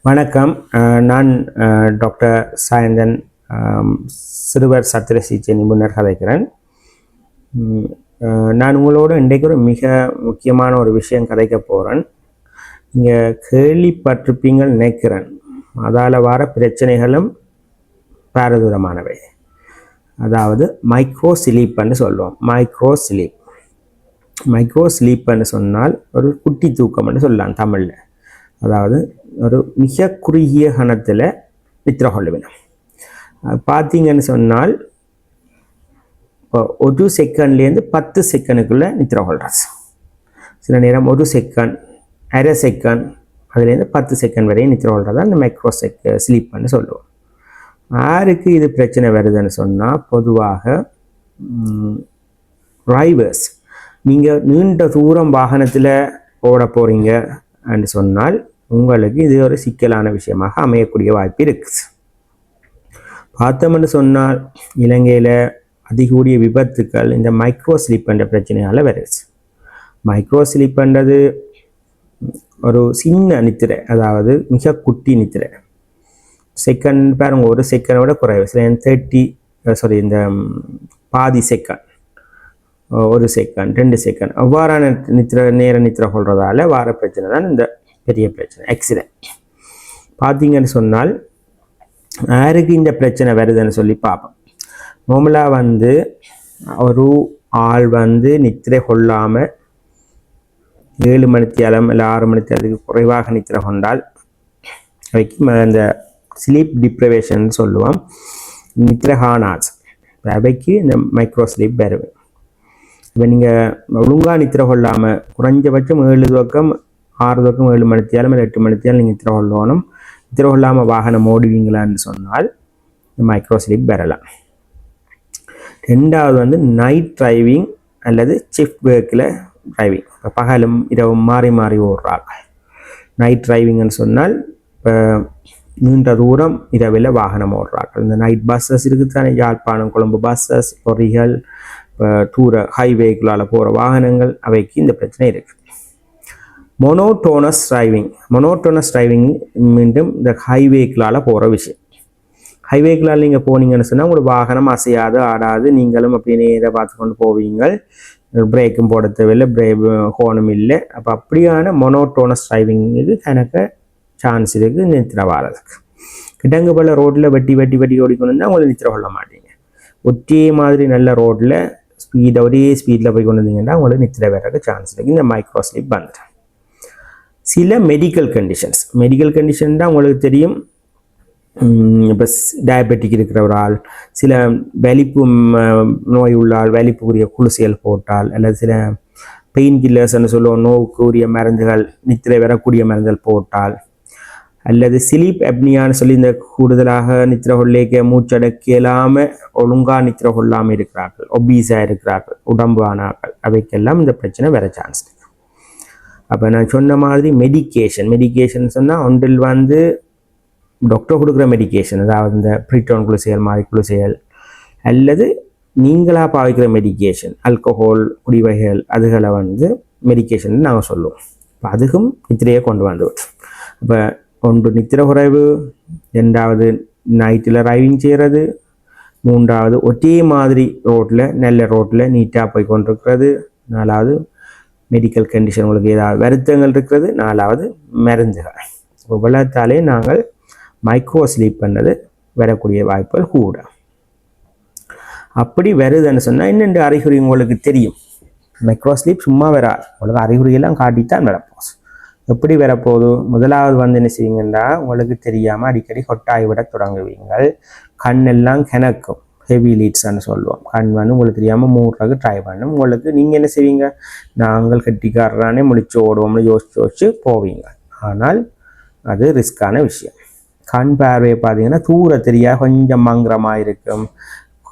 வணக்கம். நான் டாக்டர் சாயந்தன், சிறுவர் சத்திர சிகிச்சை நிபுணர் கதைக்கிறேன். நான் உங்களோட இன்றைக்கு ஒரு மிக முக்கியமான ஒரு விஷயம் கதைக்க போகிறேன். நீங்கள் கேள்விப்பட்டிருப்பீங்கன்னு நினைக்கிறேன். அதால் வர பிரச்சனைகளும் பாரதூரமானவை. அதாவது மைக்ரோ ஸ்லீப்னு சொல்லுவோம். மைக்ரோ ஸ்லீப்னு சொன்னால் ஒரு குட்டி தூக்கம்னு சொல்லலாம் தமிழில். அதாவது ஒரு மிக குறுகிய கணத்தில் நித்திரை கொள்ள வேணும். பார்த்தீங்கன்னு சொன்னால் இப்போ 1 செகண்ட்லேருந்து 10 செகண்டுக்குள்ளே நித்திரை கொள்றது. சில நேரம் 1 செகண்ட், அரை செகண்ட், அதுலேருந்து 10 செகண்ட் வரையும் நித்திரை கொள்றதா அந்த மைக்ரோ ஸ்லீப்னு சொல்லுவோம். யாருக்கு இது பிரச்சனை வருதுன்னு சொன்னால், பொதுவாக டிரைவர்ஸ், நீங்கள் நீண்ட தூரம் வாகனத்தில் ஓட போகிறீங்க என்று சொன்னால் உங்களுக்கு இது ஒரு சிக்கலான விஷயமாக அமையக்கூடிய வாய்ப்பு இருக்குது. பார்த்தோம்னு சொன்னால் இலங்கையில் அதிகூடிய விபத்துக்கள் இந்த மைக்ரோ ஸ்லீப் என்ற பிரச்சனையால் வருது. மைக்ரோ ஸ்லீப்ன்றது ஒரு சின்ன நித்திரை, அதாவது மிக குட்டி நித்திரை. செகண்ட் பாருங்க, 1 செகண்டோட குறைவு. சில இந்த பாதி செகண்ட், 1 செகண்ட், 2 செகண்ட் அவ்வாறான நித்திரை கொள்றதால வார பிரச்சனை தான் இந்த பெரிய பிரச்சனை, ஆக்சிடென்ட். பார்த்தீங்கன்னு சொன்னால் யாருக்கு இந்த பிரச்சனை வருதுன்னு சொல்லி பார்ப்போம். நார்மலாக ஒரு ஆள் நித்திரை கொள்ளாமல் 7 மணித்தியாலம் இல்லை 6 மணித்தியாலத்துக்கு குறைவாக நித்திரை கொண்டால் அவைக்கு அந்த ஸ்லீப் டிப்ரைவேஷன் சொல்லுவோம். நித்திரை காணாது, அவைக்கு இந்த மைக்ரோ ஸ்லீப் வருது. இப்போ நீங்கள் ஒழுங்காக நித்திரை கொள்ளாமல் குறைஞ்சபட்சம் 7 துவக்கம் 6 துவக்கம் 7 மணித்தியாலும் இல்லை 8 மணித்தியாலும் நீங்கள் நித்திரை கொள்ளணும். நித்திரை கொள்ளாமல் வாகனம் ஓடுவீங்களான்னு சொன்னால் இந்த மைக்ரோ ஸ்லீப் வரலாம். ரெண்டாவது நைட் டிரைவிங் அல்லது ஷிஃப்ட் ஒர்க்கில் டிரைவிங். இப்போ பகலும் இரவும் மாறி மாறி ஓடுறாங்க. நைட் டிரைவிங்னு சொன்னால் இப்போ நீண்ட தூரம் இரவில் வாகனம் ஓடுறாங்க. இந்த நைட் பஸ்ஸஸ் இருக்குது தானே, யாழ்ப்பாணம் கொழும்பு பஸ்ஸஸ், பொறிகள், தூர ஹைவேக்களால் போகிற வாகனங்கள், அவைக்கு இந்த பிரச்சனை இருக்குது. மொனோட்டோனஸ் டிரைவிங் மீண்டும் இந்த ஹைவேக்களால் போகிற விஷயம். ஹைவேக்களால் நீங்கள் போனீங்கன்னு சொன்னால் உங்களுக்கு வாகனம் அசையாது, ஆடாது, நீங்களும் அப்படி நேராக பார்த்து கொண்டு போவீங்க. பிரேக்கும் போட தேவையில்லை, ஹோனும் இல்லை. அப்போ அப்படியான மொனோட்டோனஸ் டிரைவிங்கு எனக்கு சான்ஸ் இருக்குது நித்திரை வாரதுக்கு. கிடங்கு போல் ரோட்டில் வெட்டி ஓடிக்கொண்டு உங்களை நித்திரை கொள்ள மாட்டீங்க. ஒரே மாதிரி நல்ல ரோட்டில் ஒரே ஸ்பீடில் போய் கொண்டு வந்தீங்கன்னா உங்களுக்கு நித்திரை வர்றதுக்கு சான்ஸ் இருக்குது. இந்த மைக்ரோ ஸ்லீப் வந்துடும். சில மெடிக்கல் கண்டிஷன் தான் உங்களுக்கு தெரியும். இப்போ டயபெட்டிக் இருக்கிற ஒரு ஆள், சில வலிப்பு நோய் உள்ள ஆள் வலிப்புக்குரிய குளிசைகள் போட்டால், அல்லது சில பெயின் கில்லர்ஸ்ன்னு சொல்லுவோம், நோவுக்குரிய மருந்துகள், நித்திரை வரக்கூடிய மருந்துகள் போட்டால், அல்லது ஸ்லீப் அப்னியான்னு சொல்லி இந்த கூடுதலாக நித்திரை கொள்ளைக்க மூச்சடக்க இல்லாமல் ஒழுங்காக நித்திரை கொள்ளாமல் இருக்கிறார்கள், ஒபீஸாக இருக்கிறார்கள், உடம்பு ஆனார்கள், அவைக்கெல்லாம் இந்த பிரச்சனை வர சான்ஸ் இருக்குது. அப்போ நான் சொன்ன மாதிரி மெடிக்கேஷன் சொன்னால் ஒன்றில் டாக்டர் கொடுக்குற மெடிக்கேஷன், அதாவது இந்த ப்ரீட்டோன் குளிசைகள், மாதிரி குளிசைகள், அல்லது நீங்களாக பாவிக்கிற மெடிக்கேஷன், ஆல்கஹால் குடிவகைகள், அதுகளை மெடிக்கேஷன் நாங்கள் சொல்லுவோம். இப்போ அதுக்கும் நித்திரையை கொண்டு வந்துவிடும். இப்போ ஒன்று நித்திரை குறைவு, 2வது நைட்டில் டிரைவிங் செய்கிறது, 3வது ஒரே மாதிரி நல்ல ரோட்டில் நீட்டாக போய் கொண்டிருக்கிறது, 4வது மெடிக்கல் கண்டிஷன், உங்களுக்கு ஏதாவது வருத்தங்கள் இருக்கிறது, 4வது மருந்துகள். இவ்வளத்தாலே நாங்கள் மைக்ரோ ஸ்லீப் பண்ணது வரக்கூடிய வாய்ப்புகள் கூட. அப்படி வருதுன்னு சொன்னால் இன்னொன்று அறிகுறி உங்களுக்கு தெரியும். மைக்ரோ ஸ்லீப் சும்மா வராது, உங்களுக்கு அறிகுறியெல்லாம் காட்டித்தான் வரப்போகுது. எப்படி வரப்போகுது? முதலாவது என்ன செய்வீங்கன்னா, உங்களுக்கு தெரியாமல் அடிக்கடி கொட்டாய் விட தொடங்குவீங்கள். கண்ணெல்லாம் கிணக்கும், ஹெவி லீட்ஸ்ன்னு சொல்லுவோம். கண் உங்களுக்கு தெரியாமல் மூடுறதுக்கு ட்ரை பண்ணும். உங்களுக்கு நீங்கள் என்ன செய்வீங்க, நாங்கள் கட்டிக்காரரானே முழிச்சு ஓடுவோம்னு யோசிச்சு போவீங்க. ஆனால் அது ரிஸ்கான விஷயம். கண் பார்வையை பார்த்தீங்கன்னா தூர தெரியா கொஞ்சம் மங்குறமாக இருக்கும்,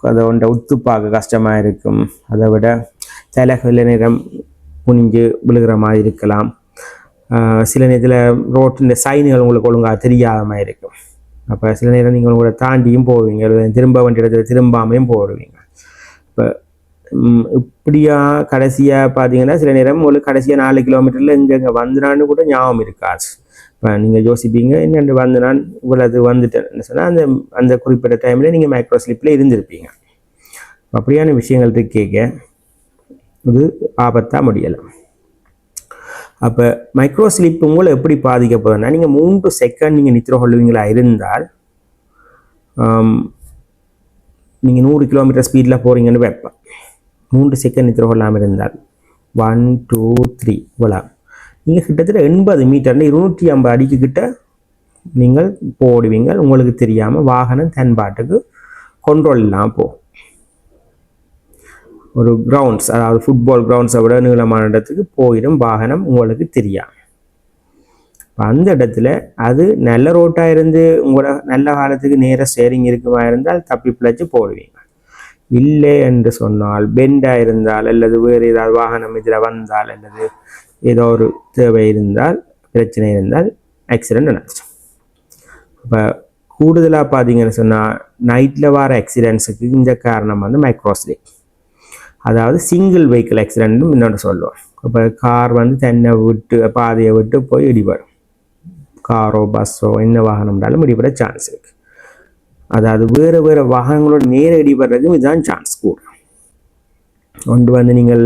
அதை உத்து பார்க்க கஷ்டமாக இருக்கும். அதை விட சில நேரம் குனிஞ்சு விழுகிற மாதிரி இருக்கலாம். சில நேரத்தில் ரோட்டில் சைன்கள் உங்களுக்கு ஒழுங்காக தெரியாமல் இருக்கும். அப்போ சில நேரம் நீங்கள் உங்களை தாண்டியும் போவீங்க, திரும்ப வேண்டிய இடத்துல திரும்பாமையும் போடுவீங்க. இப்போ இப்படியா கடைசியாக பார்த்தீங்கன்னா சில நேரம் உங்களுக்கு கடைசியாக 4 கிலோமீட்டரில் இங்கே வந்துடான்னு கூட ஞாபகம் இருக்காது. இப்போ நீங்கள் யோசிப்பீங்க என்னென்று வந்து நான் இவ்வளவு வந்துட்டேன்னு சொன்னால் அந்த குறிப்பிட்ட டைமில் நீங்கள் மைக்ரோ ஸ்லீப்பில் இருந்திருப்பீங்க. அப்படியான விஷயங்கள் கேட்க இது ஆபத்தாக முடியலாம். அப்போ மைக்ரோ ஸ்லீப் உங்களை எப்படி பாதிக்க போகுதுன்னா, நீங்கள் 3 செகண்ட் நீங்கள் நித்திர கொள்ளுவீங்களா இருந்தால், நீங்கள் 100 கிலோமீட்டர் ஸ்பீடில் போகிறீங்கன்னு வைப்பேன். 3 செகண்ட் நித்திர கொள்ளாமல் இருந்தால் 1 2 3 இவ்வளோ நீங்கள் கிட்டத்தட்ட 80 மீட்டர் 250 அடிக்கு கிட்ட நீங்கள் போடுவீங்க. உங்களுக்கு தெரியாமல் வாகனம் தன் பாட்டுக்கு கண்ட்ரோல் இல்லாமல் போகும். ஒரு கிரவுண்ட்ஸ், அதாவது ஃபுட்பால் கிரவுண்ட்ஸை விட நீளமான இடத்துக்கு போயிடும் வாகனம், உங்களுக்கு தெரியாது. அந்த இடத்துல அது நல்ல ரோட்டாக இருந்து உங்களோட நல்ல காலத்துக்கு நேராக ஸ்டேரிங் இருக்குமா இருந்தால் தப்பி பிழைச்சி போடுவீங்க. இல்லை என்று சொன்னால் பெண்டாக இருந்தால் அல்லது வேறு ஏதாவது வாகனம் இதில் வந்தால் அல்லது ஏதோ ஒரு தேவை இருந்தால், பிரச்சனை இருந்தால் ஆக்சிடெண்ட் நடந்துடும். இப்போ கூடுதலாக பார்த்தீங்கன்னு சொன்னால் நைட்டில் வர ஆக்சிடென்ட்ஸுக்கு இந்த காரணம் வந்து மைக்ரோ ஸ்லீப், அதாவது சிங்கிள் வெஹிக்கிள் ஆக்சிடென்ட்னு முன்னாடி சொல்லுவோம். இப்போ கார் வந்து தென்னை விட்டு பாதையை விட்டு போய் இடிபடும். காரோ பஸ்ஸோ என்ன வாகனம்னாலும் இடிபட சான்ஸ் இருக்குது. அதாவது வேறு வேறு வாகனங்களோட நேர இடிபடுறதுக்கும் இதுதான் சான்ஸ் கூட. ஒன்று வந்து நீங்கள்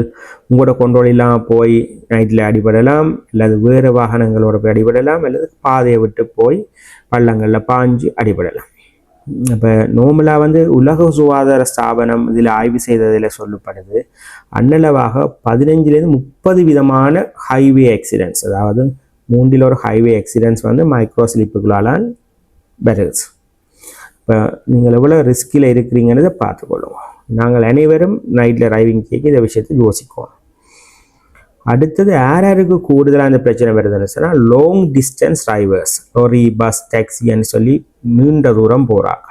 உங்களோட கண்ட்ரோல் இல்லாமல் போய் நைட்டில் அடிபடலாம், அல்லது வேறு வாகனங்களோட போய் அடிபடலாம், அல்லது பாதையை விட்டு போய் பள்ளங்களில் பாஞ்சு அடிபடலாம். இப்போ நார்மலாக வந்து உலக சுகாதார ஸ்தாபனம் இதில் ஆய்வு செய்ததில் சொல்லப்படுது, அன்னளவாக 15-30 விதமான ஹைவே ஆக்சிடென்ட்ஸ், அதாவது 3 ஒரு ஹைவே ஆக்சிடென்ட்ஸ் வந்து மைக்ரோ ஸ்லீப்புகளால் வருது. இப்போ நீங்கள் எவ்வளோ ரிஸ்கில் இருக்கிறீங்கன்றதை பார்த்துக்கொள்ளுவோம். நாங்கள் அனைவரும் நைட்டில் டிரைவிங் கேட்க இந்த விஷயத்தை யோசிக்கணும். அடுத்தது யாருக்கு கூடுதலாக இந்த பிரச்சனை வருதுன்னு சொன்னால், long distance drivers, lorry bus டாக்ஸின்னு சொல்லி நீண்ட தூரம் போகிறாங்க.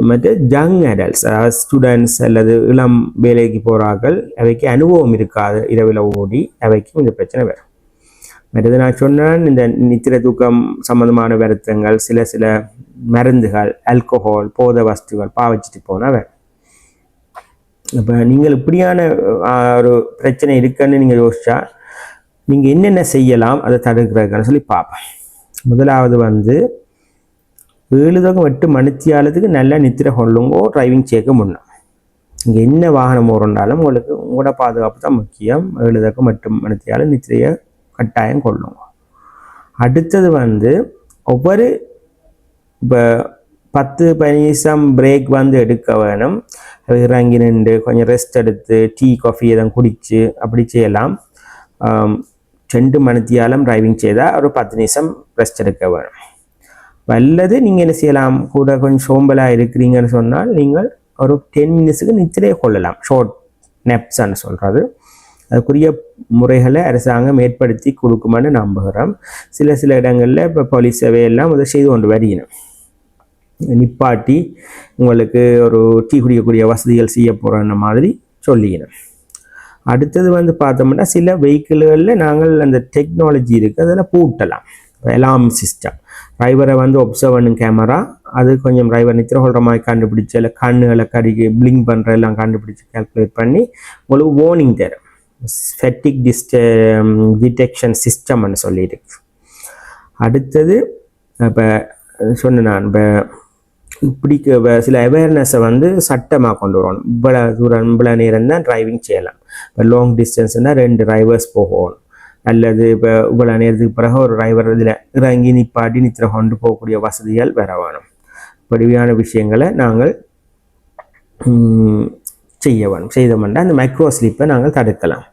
மற்ற யங் அடல்ட்ஸ், அதாவது ஸ்டூடெண்ட்ஸ் அல்லது இளம் வேலைக்கு போகிறார்கள், அவைக்கு அனுபவம் இருக்காது இரவில் ஓடி, அவைக்கும் இந்த பிரச்சனை வரும். மற்றது நான் சொன்னேன், இந்த நித்திர தூக்கம் சம்பந்தமான வருத்தங்கள், சில மருந்துகள், ஆல்கோஹால், போதை வஸ்துகள் பாவிச்சிட்டு போனால் வரும். இப்போ நீங்கள் இப்படியான ஒரு பிரச்சனை இருக்குன்னு நீங்கள் யோசிச்சா நீங்கள் என்னென்ன செய்யலாம் அதை தடுக்கிறதுன்னு சொல்லி பார்ப்பேன். முதலாவது வந்து 7-8 மணித்தியாலத்துக்கு நல்லா நித்திரை கொள்ளுங்கோ டிரைவிங் செய்ய முன்னும். இங்கே என்ன வாகனம் ஓடுனாலும் உங்களுக்கு உங்களோட பாதுகாப்பு தான் முக்கியம். 7-8 மணித்தியாலும் நித்திரையை கட்டாயம் கொள்ளுங்க. அடுத்தது வந்து ஒவ்வொரு இப்போ 10-15 நிமிஷம் பிரேக் வந்து எடுக்க வேணும். இறங்கி நின்று கொஞ்சம் ரெஸ்ட் எடுத்து டீ காஃபி எதுவும் குடித்து அப்படி செய்யலாம். 2 மணித்தியாலம் டிரைவிங் செய்தால் ஒரு 10 நிமிஷம் ரெஸ்ட் எடுக்க வேணும். அல்லது நீங்கள் என்ன செய்யலாம், கூட கொஞ்சம் சோம்பலாக இருக்கிறீங்கன்னு சொன்னால் நீங்கள் ஒரு 10 மினிட்ஸுக்கு நித்திரையை கொள்ளலாம். ஷார்ட் நெப்ஸ்ன்னு சொல்கிறது. அதுக்குரிய முறைகளை அரசாங்கம் ஏற்படுத்தி கொடுக்குமான்னு நம்புகிறோம். சில இடங்களில் இப்போ போலீஸ் சேவையெல்லாம் அதை செய்து கொண்டு வருகிறோம். நிப்பாட்டி உங்களுக்கு ஒரு டீ குடிக்கக்கூடிய வசதிகள் செய்ய போகிற மாதிரி சொல்லிக்கிறேன். அடுத்தது வந்து பார்த்தோம்னா சில வெஹிக்கிள்களில் நாங்கள் அந்த டெக்னாலஜி இருக்குது, அதில் பூட்டலாம். அலாம் சிஸ்டம், டிரைவரை வந்து ஒப்சர்வ் பண்ணும் கேமரா, அது கொஞ்சம் டிரைவர் நித்திர கொள்கிற மாதிரி கண்டுபிடிச்சி, இல்லை கண்ணுகளை கடிக்கு பிளிங்க் பண்ணுற எல்லாம் கண்டுபிடிச்சி கால்குலேட் பண்ணி உங்களுக்கு வார்னிங் தரும். ஃபெட்டிக் டிடெக்ஷன் சிஸ்டம்னு சொல்லியிருக்கு. அடுத்தது இப்போ சொன்னேன் நான், இப்போ இப்படி சில அவேர்னஸை வந்து சட்டமாக கொண்டு வரணும். இவ்வளோ தூரம் இவ்வளோ நேரம் தான் டிரைவிங் செய்யலாம். இப்போ லாங் டிஸ்டன்ஸ்னால் 2 டிரைவர்ஸ் போகணும், அல்லது இப்போ இவ்வளோ நேரத்துக்கு பிறகு ஒரு டிரைவர் இதில் இறங்கி நிப்பாட்டி நித்திர கொண்டு போகக்கூடிய வசதிகள் வர வேணும். இப்படியான விஷயங்களை நாங்கள் செய்ய வேணும். செய்தோம்னா அந்த மைக்ரோ ஸ்லீப்பை நாங்கள் தடுக்கலாம்.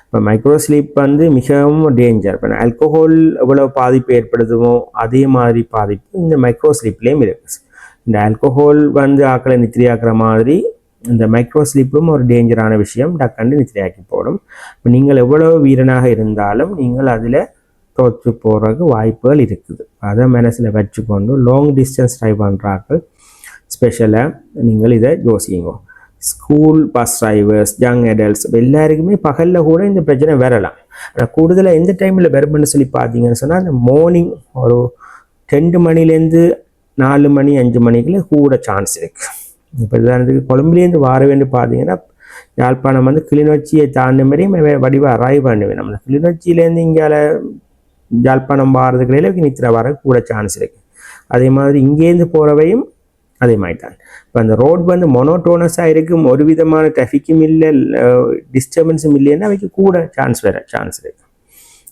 இப்போ மைக்ரோ ஸ்லீப் வந்து மிகவும் டேஞ்சர். இப்போ ஆல்கோஹால் எவ்வளோ பாதிப்பு ஏற்படுத்துமோ அதே மாதிரி பாதிப்பு இந்த மைக்ரோ ஸ்லீப்லேயும் இருக்குது. இந்த ஆல்கோஹால் வந்து ஆக்களை நித்திரையாக்குற மாதிரி இந்த மைக்ரோ ஸ்லீப்பும் ஒரு டேஞ்சரான விஷயம், டக்குன்னு நித்திரையாக்கி போடும். இப்போ நீங்கள் எவ்வளோ வீரனாக இருந்தாலும் நீங்கள் அதில் தோற்று போகிறதுக்கு வாய்ப்புகள் இருக்குது. அதை மனசில் வச்சுக்கொண்டு லாங் டிஸ்டன்ஸ் ட்ரைவ் பண்ணுறாக்கள் ஸ்பெஷலாக நீங்கள் இதை யோசிங்க. School bus drivers, young adults எல்லாருக்குமே பகலில் கூட இந்த பிரச்சனை வரலாம். ஆனால் கூடுதலாக எந்த டைமில் வரும்னு சொல்லி பார்த்தீங்கன்னு சொன்னால், அந்த மார்னிங் ஒரு 2 மணிலேருந்து 4 மணி 5 மணிக்குள்ள கூட சான்ஸ் இருக்குது. இப்போ உதாரணத்துக்கு கொழும்புலேருந்து வர வேண்டி பார்த்தீங்கன்னா, யாழ்ப்பாணம் வந்து கிளிநொச்சியை தாண்டி மாதிரியும் வடிவாக அரைவ் பண்ணுவேன். நம்ம கிளிநொச்சியிலேருந்து இங்கே யாழ்ப்பாணம் வாரதுக்கு இடையில நித்திரை வர கூட சான்ஸ் இருக்குது. அதே மாதிரி இங்கேருந்து போகிறவையும் அதே மாதிரி தான். இப்போ அந்த ரோட் வந்து மொனோட்டோனஸாக இருக்கும், ஒரு விதமான டிராஃபிக்கும் இல்லை, டிஸ்டர்பன்ஸும் இல்லைன்னா அவைக்கு கூட சான்ஸ் இருக்குது.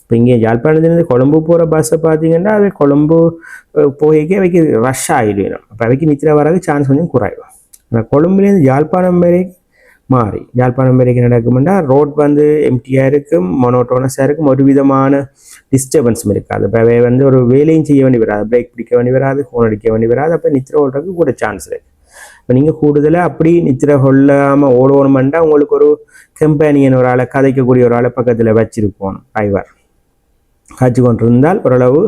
இப்போ இங்கே யாழ்ப்பாணத்துலேருந்து கொழும்பு போகிற பஸ்ஸை பார்த்தீங்கன்னா அது கொழும்பு போய்க்கே அவைக்கு ரஷ் ஆகிடும். அப்போ அவைக்கு நித்திரை வரது சான்ஸ் கொஞ்சம் குறையும். ஆனால் கொழும்புலேருந்து யாழ்ப்பாணம் வரைக்கும் மாறி யாழ்ப்பாணம் வரைக்கும் நடக்கும்னா ரோட் வந்து எம்டியாக இருக்கும், மொனோட்டோனஸாக இருக்கும், ஒரு விதமான டிஸ்டர்பன்ஸும் இருக்காது. இப்போ அவை வந்து ஒரு வேலையும் செய்ய வேண்டி வராது, பிரேக் பிடிக்க வேண்டி வராது, ஃபோன் அடிக்க வேண்டி வராது. அப்போ நித்திரை ஓடுறதுக்கு கூட சான்ஸ் இருக்குது. இப்போ நீங்கள் கூடுதலாக அப்படி நித்திரை கொள்ளாமல் ஓடணுமெண்டா உங்களுக்கு ஒரு கம்பெனியன் ஒரு ஆளை கதைக்கக்கூடிய ஒரு ஆளை பக்கத்தில் வச்சிருப்போம். டிரைவர் காய்ச்சி கொண்டு இருந்தால் ஓரளவு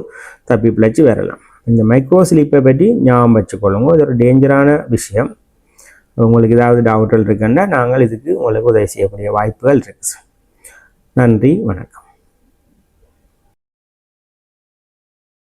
தப்பி பிழைச்சி வரலாம். இந்த மைக்ரோ ஸ்லீப்பை பற்றி ஞாபகம் வச்சுக்கொள்ளுங்க. இது ஒரு டேஞ்சரான விஷயம். உங்களுக்கு ஏதாவது டவுட்கள் இருக்குன்னா நாங்கள் இதுக்கு உங்களுக்கு உதவி செய்யக்கூடிய வாய்ப்புகள் இருக்குது. நன்றி, வணக்கம்.